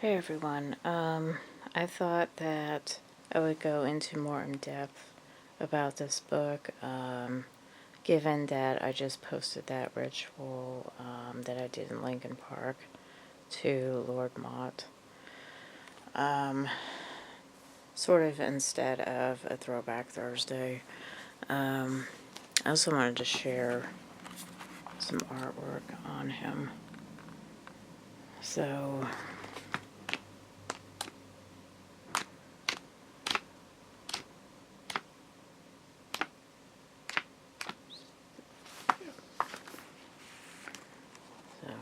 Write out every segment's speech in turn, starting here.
Hey everyone, I thought that I would go into more in depth about this book, given that I just posted that ritual that I did in Leakin Park to Lord Mott, sort of instead of a Throwback Thursday. I also wanted to share some artwork on him. So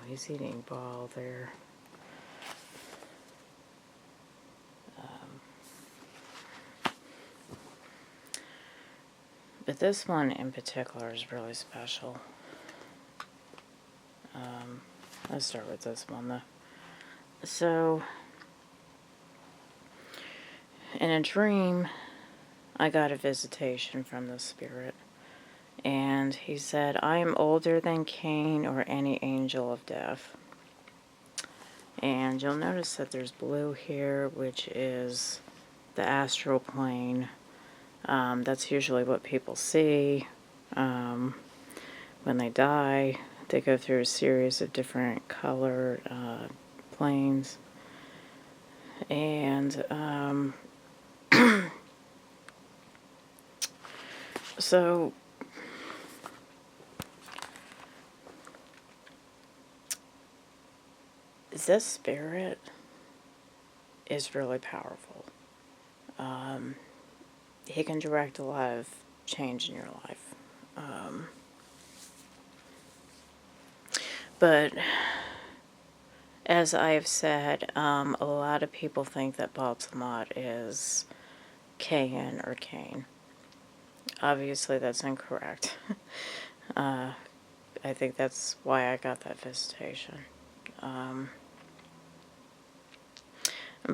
he's eating ball there. But this one in particular is really special. Let's start with this one though. So, in a dream, I got a visitation from the spirit. And he said, I am older than Cain or any angel of death. And you'll notice that there's blue here, which is the astral plane. That's usually what people see when they die. They go through a series of different colored planes. And so this spirit is really powerful. He can direct a lot of change in your life. But as I've said, a lot of people think that Baltimore is Cain or Cain. Obviously, that's incorrect. I think that's why I got that visitation.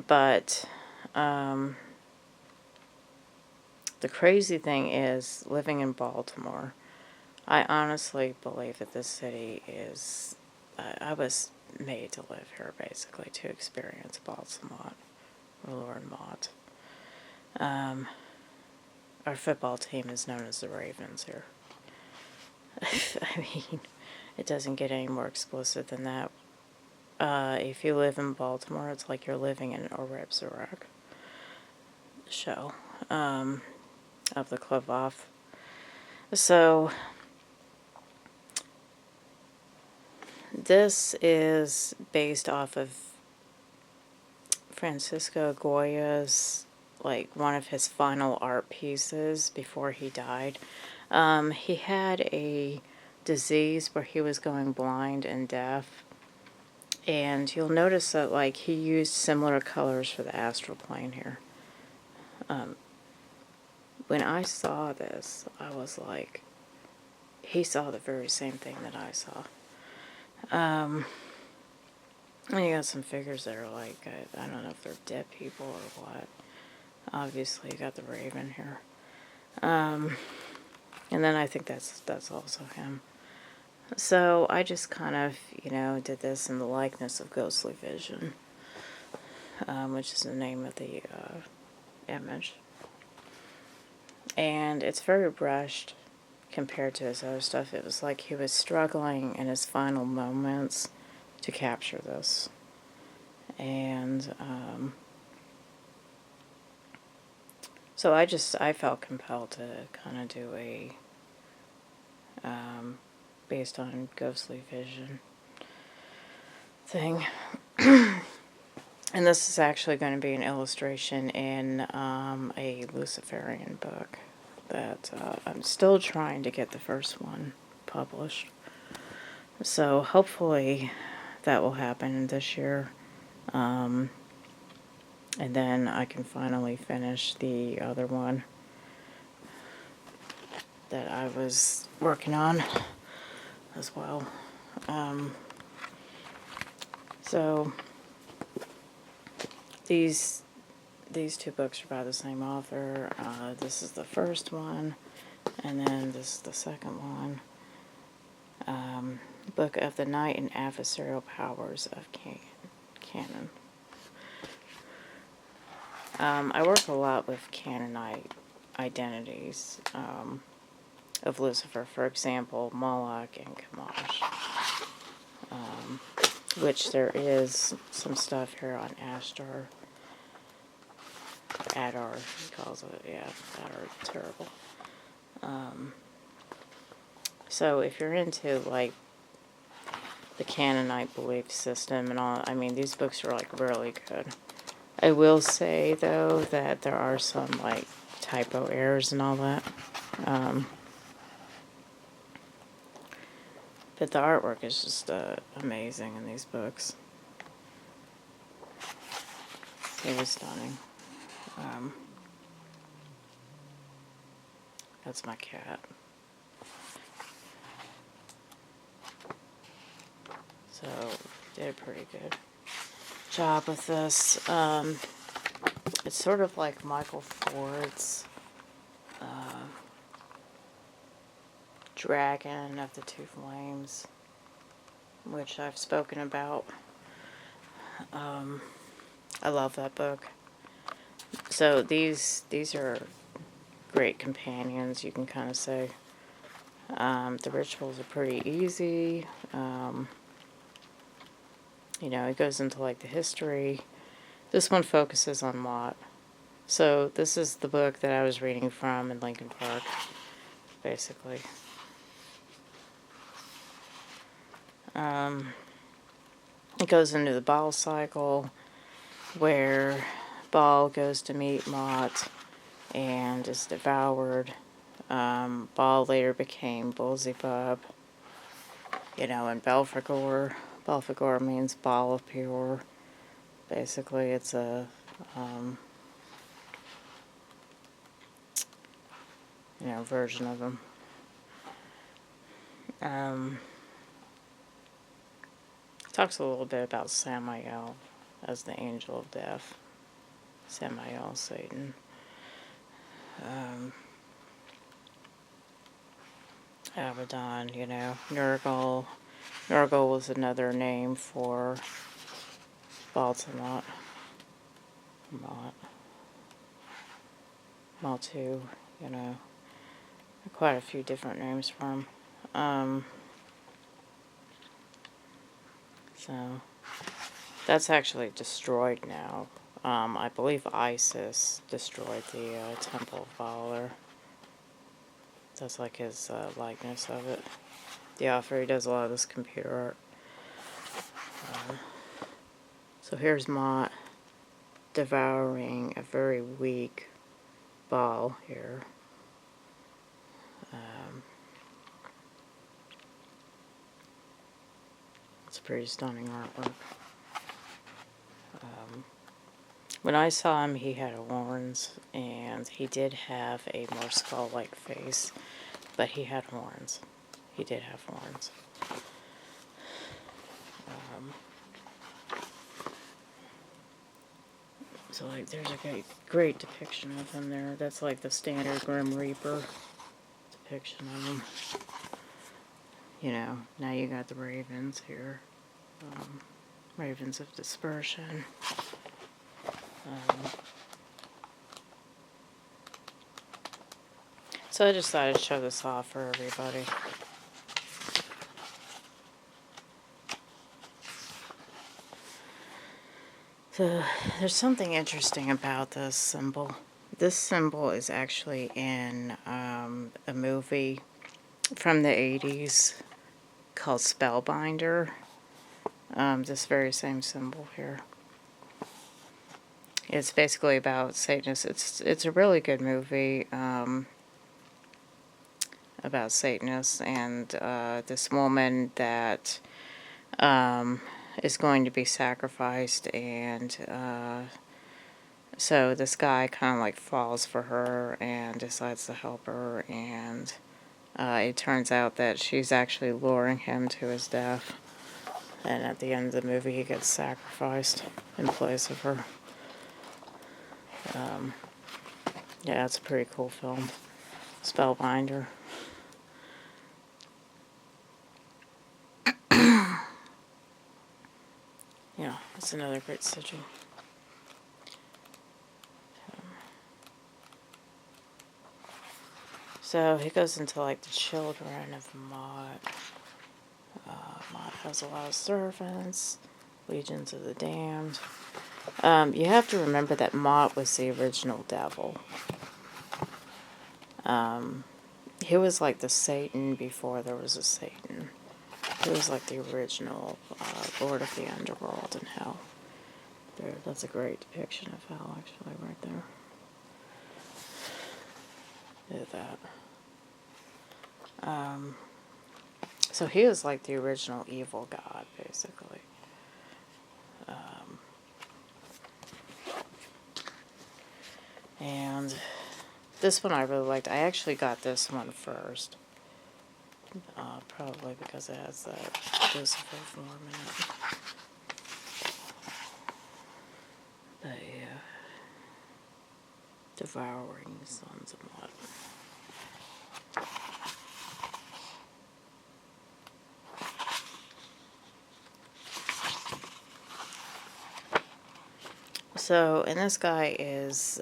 But the crazy thing is, living in Baltimore, I honestly believe that this city is, I was made to live here, basically, to experience Baltimore, or Lord Mott. Our football team is known as the Ravens here. I mean, it doesn't get any more explicit than that. If you live in Baltimore, it's like you're living in a Rip Zarek show of the club off. So, this is based off of Francisco Goya's, like, one of his final art pieces before he died. He had a disease where he was going blind and deaf. And you'll notice that, like, he used similar colors for the astral plane here. When I saw this, I was like, he saw the very same thing that I saw. And you got some figures that are like, I don't know if they're dead people or what. Obviously, you got the raven here. And then I think that's also him. So I just kind of, did this in the likeness of Ghostly Vision, which is the name of the image. And it's very brushed compared to his other stuff. It was like he was struggling in his final moments to capture this. And so I felt compelled to kind of do a based on Ghostly Vision thing. And this is actually going to be an illustration in a Luciferian book that I'm still trying to get the first one published. So hopefully that will happen this year. And then I can finally finish the other one that I was working on as well. So these two books are by the same author. This is the first one, and then this is the second one. Book of the Night and Adversarial Powers of Canon. I work a lot with Canaanite identities of Lucifer. For example, Moloch and Chemosh. Which there is some stuff here on Ashtar. Adar, he calls it. Yeah, Adar, terrible. So if you're into, like, the Canaanite belief system and all, I mean, these books are, like, really good. I will say, though, that there are some, like, typo errors and all that. But the artwork is just amazing in these books. It was stunning. That's my cat. So, did a pretty good job with this. It's sort of like Michael Ford's Dragon of the Two Flames, which I've spoken about. I love that book. So these are great companions, you can kind of say. The rituals are pretty easy. You know, it goes into, like, the history. This one focuses on Mott. So this is the book that I was reading from in Leakin Park, basically. It goes into the Baal cycle, where Baal goes to meet Mott and is devoured. Baal later became Beelzebub, you know, and Belphegor. Belphegor means Baal of Peor. Basically, it's a, you know, version of him. Talks a little bit about Samael as the angel of death. Samael, Satan. Abaddon, you know. Nurgle. Nurgle was another name for Baltimore. Maltu, you know. Quite a few different names for him. So, that's actually destroyed now. I believe ISIS destroyed the Temple of Baal. That's like his likeness of it. The author, he does a lot of this computer art. So here's Mott devouring a very weak Baal here. It's a pretty stunning artwork. When I saw him, he had horns, and he did have a more skull-like face, but he had horns. He did have horns. So, like, there's a great depiction of him there. That's like the standard Grim Reaper depiction of him. You know, now you got the ravens here. Ravens of dispersion. So I just thought I'd show this off for everybody. So there's something interesting about this symbol. This symbol is actually in a movie from the 80s called Spellbinder. This very same symbol here. It's basically about Satanists. It's a really good movie about Satanists and this woman that is going to be sacrificed, and so this guy kind of like falls for her and decides to help her, and it turns out that she's actually luring him to his death, and at the end of the movie he gets sacrificed in place of her. Yeah, it's a pretty cool film. Spellbinder. Yeah, that's another great sigil. So he goes into like the children of Mott. Mott has a lot of servants, legions of the damned. You have to remember that Mott was the original devil. He was like the Satan before there was a Satan. He was like the original Lord of the Underworld and Hell. There, that's a great depiction of hell, actually, right there. Look at that. So he was like the original evil god, basically. And this one I really liked. I actually got this one first. Probably because it has that Lucifer form in it. But yeah. Devouring Sons of Mott. So, and this guy is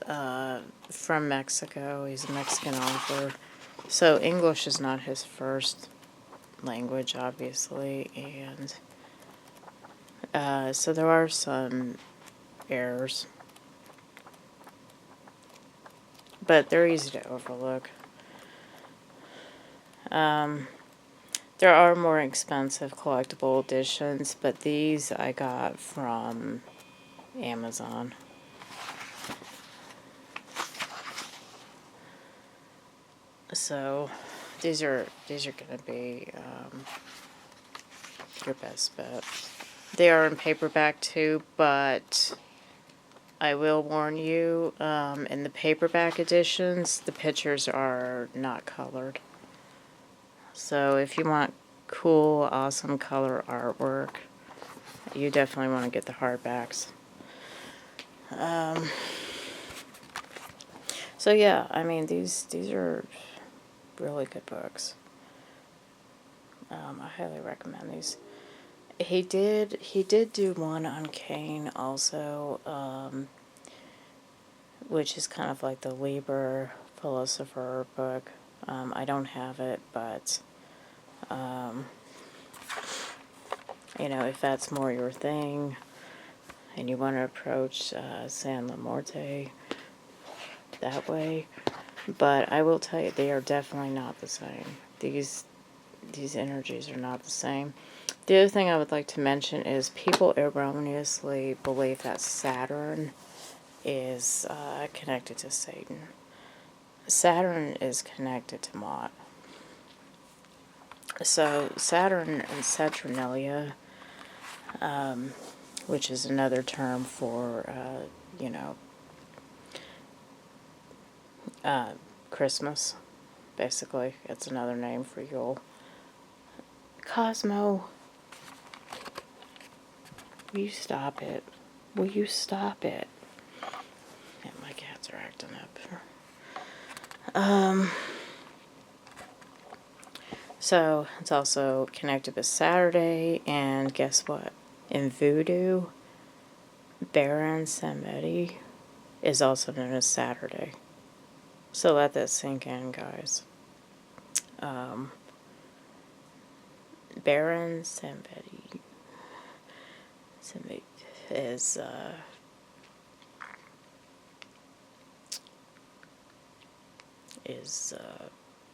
from Mexico. He's a Mexican author. So English is not his first language, obviously. And so there are some errors. But they're easy to overlook. There are more expensive collectible editions, but these I got from Amazon. So these are gonna be your best bet. They are in paperback too, but I will warn you, in the paperback editions, the pictures are not colored. So if you want cool, awesome color artwork, you definitely want to get the hardbacks. So yeah, I mean, these are really good books. I highly recommend these. He did do one on Cain also, which is kind of like the Liber Philosopher book. I don't have it, but you know, if that's more your thing, and you want to approach San La Morte that way. But I will tell you, they are definitely not the same. These energies are not the same. The other thing I would like to mention is people erroneously believe that Saturn is connected to Satan. Saturn is connected to Mott. So Saturn and Saturnalia, which is another term for, you know, Christmas, basically. It's another name for Yule. Cosmo, will you stop it? Will you stop it? Yeah, my cats are acting up. So, it's also connected with Saturday, and guess what? In Voodoo, Baron Samedi is also known as Saturday. So let that sink in, guys. Baron Samedi is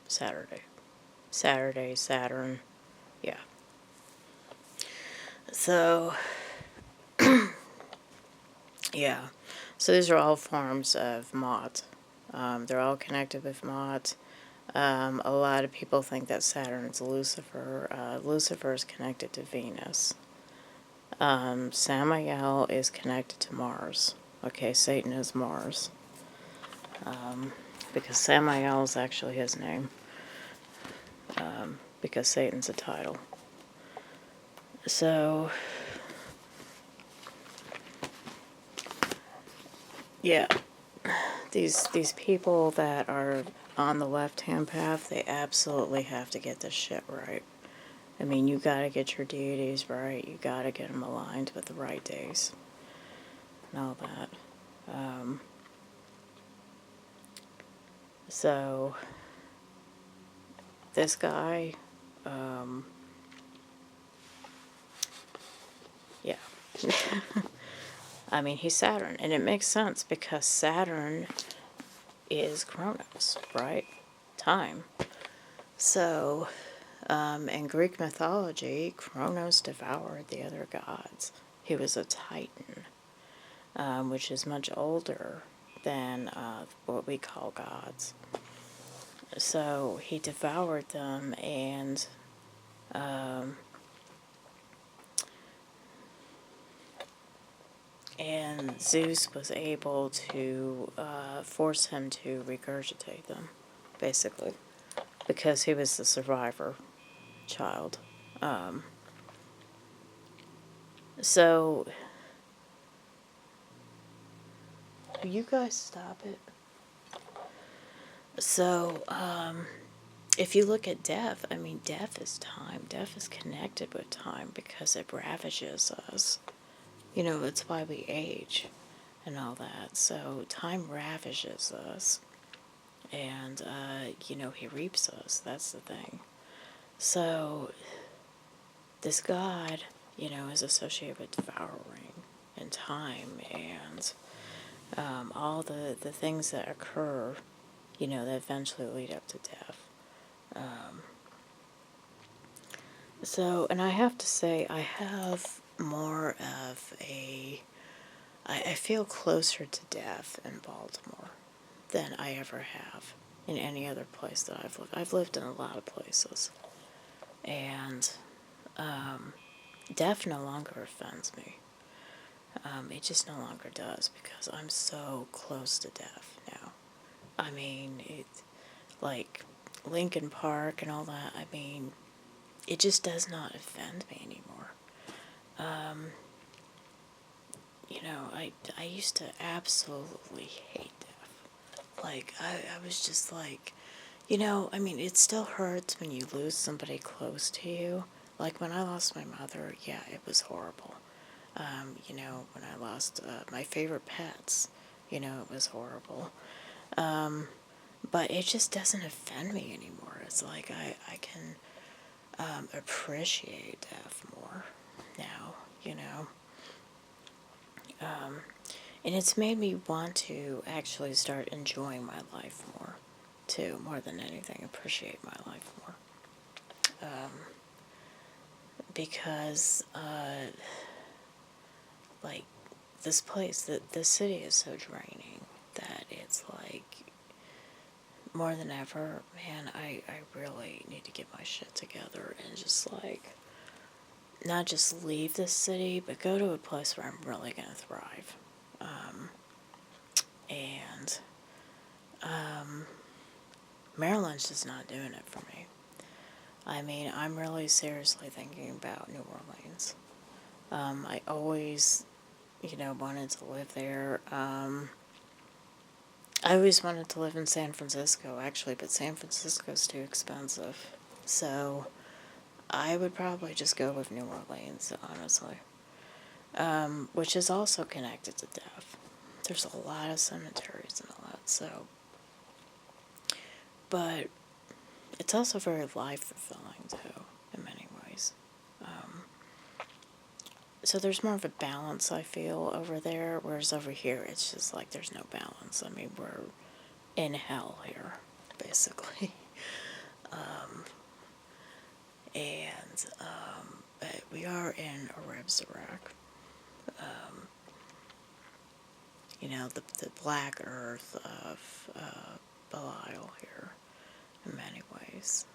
Saturday. Saturday, Saturn, yeah. So, yeah. So these are all forms of Mott. They're all connected with Mott. A lot of people think that Saturn's Lucifer. Lucifer is connected to Venus. Samael is connected to Mars. Okay, Satan is Mars. Because Samael is actually his name. Because Satan's a title. So, yeah. These people that are on the left-hand path, they absolutely have to get this shit right. I mean, you gotta get your deities right. You gotta get them aligned with the right days. And all that. So, this guy, yeah. I mean, he's Saturn, and it makes sense because Saturn is Chronos, right? Time. So, in Greek mythology, Chronos devoured the other gods. He was a Titan, which is much older than what we call gods. So he devoured them, and Zeus was able to force him to regurgitate them, basically, because he was the survivor child. So, will you guys stop it? So, if you look at death, I mean, death is time. Death is connected with time because it ravages us. You know, it's why we age and all that. So, time ravages us. And, you know, he reaps us. That's the thing. So, this god, you know, is associated with devouring and time and all the things that occur, you know, that eventually lead up to death. So, and I have to say, I have more of I feel closer to death in Baltimore than I ever have in any other place that I've lived. I've lived in a lot of places. And death no longer offends me. It just no longer does because I'm so close to death now. I mean, like Leakin Park and all that, I mean, it just does not offend me anymore. You know, I used to absolutely hate death. Like, I was just like, you know, I mean, it still hurts when you lose somebody close to you. Like, when I lost my mother, yeah, it was horrible. You know, when I lost my favorite pets, you know, it was horrible. But it just doesn't offend me anymore. It's like I can appreciate death more now, you know. And it's made me want to actually start enjoying my life more, too, more than anything, appreciate my life more. Because, like, this place, this city is so draining that it's like, more than ever, man, I really need to get my shit together and just, like, not just leave this city, but go to a place where I'm really going to thrive. Maryland's just not doing it for me. I mean, I'm really seriously thinking about New Orleans. I always, you know, wanted to live there. I always wanted to live in San Francisco, actually, but San Francisco's too expensive. So I would probably just go with New Orleans, honestly. Which is also connected to death. There's a lot of cemeteries and all that, so. But it's also very life-fulfilling, too, in many ways. So there's more of a balance, I feel, over there, whereas over here, it's just like there's no balance. I mean, we're in hell here, basically. But we are in Arabsarak. You know, the black earth of Belial here, in many ways.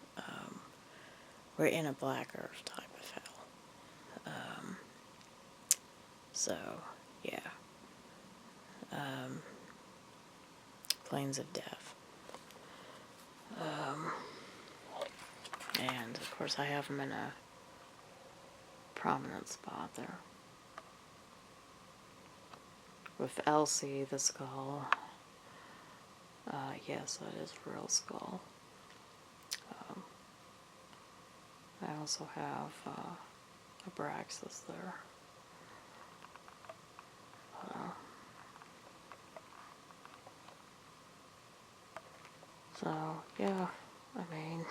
We're in a black earth type of hell. So, yeah. Plains of death. And, of course, I have them in a prominent spot there. With Elsie, the skull. Yes, that is a real skull. I also have Abraxas there. So, yeah. I mean,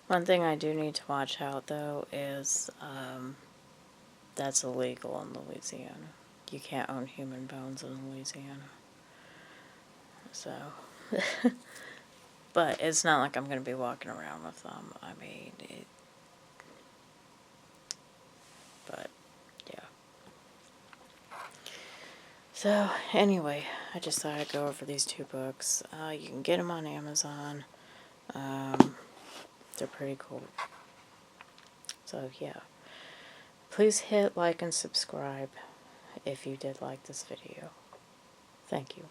one thing I do need to watch out, though, is that's illegal in Louisiana. You can't own human bones in Louisiana. So, but it's not like I'm going to be walking around with them. I mean, but, yeah. So, anyway, I just thought I'd go over these 2 books. You can get them on Amazon. They're pretty cool. So, yeah. Please hit like and subscribe if you did like this video. Thank you.